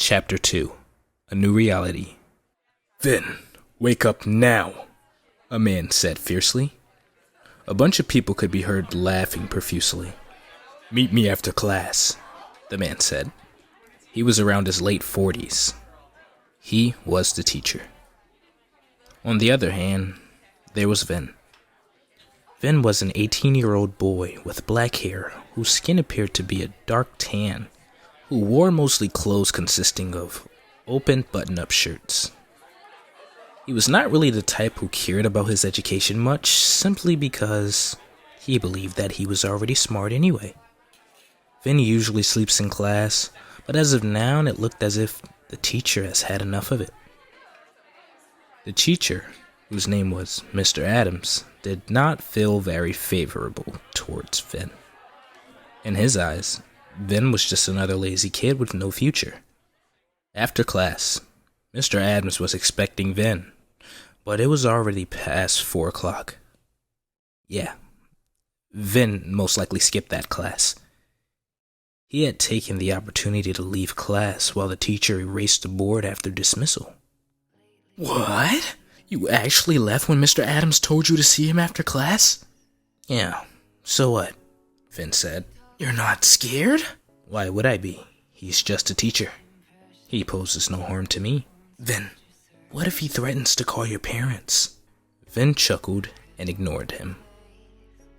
Chapter 2. A New Reality. "Vin, wake up now," a man said fiercely. A bunch of people could be heard laughing profusely. "Meet me after class," the man said. He was around his late 40s. He was the teacher. On the other hand, there was Vin. Vin was an 18-year-old boy with black hair whose skin appeared to be a dark tan, who wore mostly clothes consisting of open button-up shirts. He was not really the type who cared about his education much, simply because he believed that he was already smart anyway. Vin usually sleeps in class, but as of now, it looked as if the teacher has had enough of it. The teacher, whose name was Mr. Adams, did not feel very favorable towards Vin. In his eyes, Vin was just another lazy kid with no future. After class, Mr. Adams was expecting Vin, but it was already past 4 o'clock. Yeah, Vin most likely skipped that class. He had taken the opportunity to leave class while the teacher erased the board after dismissal. "What? You actually left when Mr. Adams told you to see him after class?" "Yeah, so what?" Vin said. "You're not scared?" "Why would I be? He's just a teacher. He poses no harm to me." "Vin, what if he threatens to call your parents?" Vin chuckled and ignored him.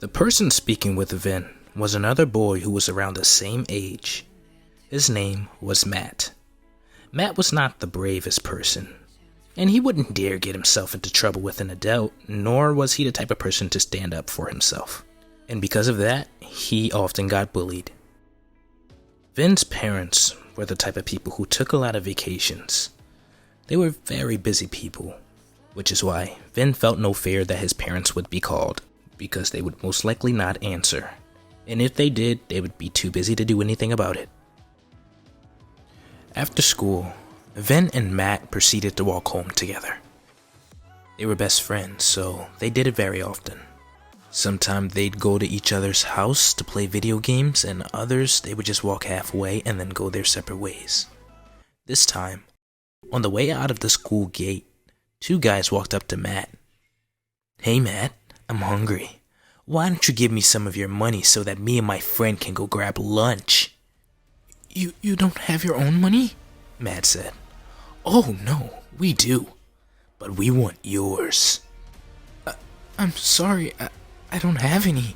The person speaking with Vin was another boy who was around the same age. His name was Matt. Matt was not the bravest person, and he wouldn't dare get himself into trouble with an adult, nor was he the type of person to stand up for himself. And because of that, he often got bullied. Vin's parents were the type of people who took a lot of vacations. They were very busy people, which is why Vin felt no fear that his parents would be called, because they would most likely not answer. And if they did, they would be too busy to do anything about it. After school, Vin and Matt proceeded to walk home together. They were best friends, so they did it very often. Sometimes they'd go to each other's house to play video games, and others they would just walk halfway and then go their separate ways. This time, on the way out of the school gate, 2 guys walked up to Matt. "Hey Matt, I'm hungry. Why don't you give me some of your money so that me and my friend can go grab lunch?" You don't have your own money?" Matt said. "Oh no, we do. But we want yours." I'm sorry, I don't have any,"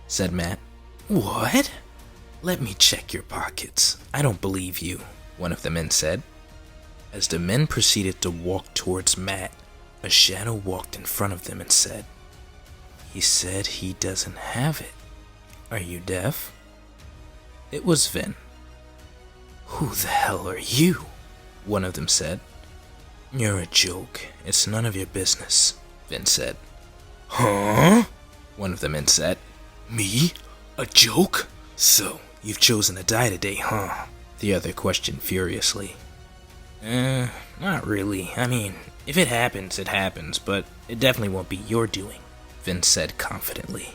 said Matt. "What? Let me check your pockets. I don't believe you," one of the men said. As the men proceeded to walk towards Matt, a shadow walked in front of them and said, "He said he doesn't have it. Are you deaf?" It was Vin. "Who the hell are you?" one of them said. "You're a joke. It's none of your business," Vin said. "Huh?" one of the men said. "Me? A joke? So, you've chosen to die today, huh?" the other questioned furiously. Not really. I mean, if it happens, it happens, but it definitely won't be your doing," Vin said confidently.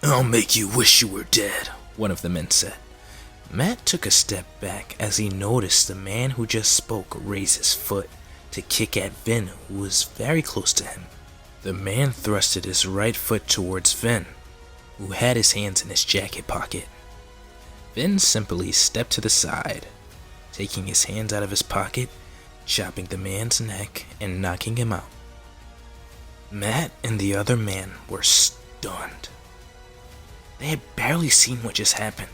"I'll make you wish you were dead," one of the men said. Matt took a step back as he noticed the man who just spoke raise his foot to kick at Vin, who was very close to him. The man thrusted his right foot towards Vin, who had his hands in his jacket pocket. Vin simply stepped to the side, taking his hands out of his pocket, chopping the man's neck and knocking him out. Matt and the other man were stunned. They had barely seen what just happened.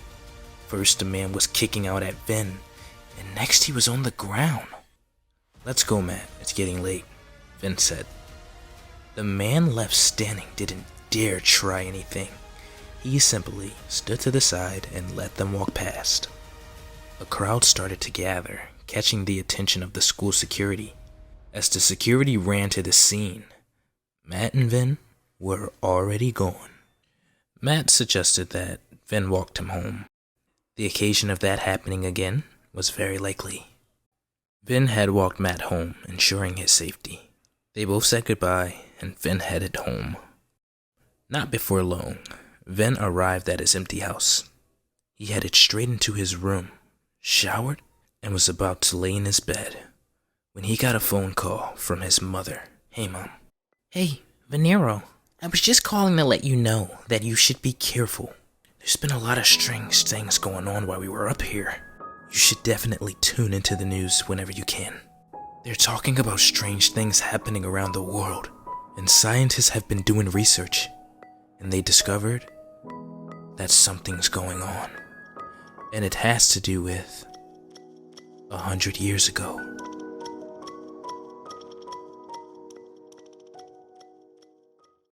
First the man was kicking out at Vin, and next he was on the ground. "Let's go, Matt. It's getting late," Vin said. The man left standing didn't dare try anything. He simply stood to the side and let them walk past. A crowd started to gather, catching the attention of the school security. As the security ran to the scene, Matt and Vin were already gone. Matt suggested that Vin walked him home. The occasion of that happening again was very likely. Vin had walked Matt home, ensuring his safety. They both said goodbye, and Vin headed home. Not before long, Vin arrived at his empty house. He headed straight into his room, showered, and was about to lay in his bed when he got a phone call from his mother. Hey, Mom. Hey, Venero. I was just calling to let you know that you should be careful. There's been a lot of strange things going on while we were up here. You should definitely tune into the news whenever you can. They're talking about strange things happening around the world, and scientists have been doing research, and they discovered that something's going on. And it has to do with 100 years ago.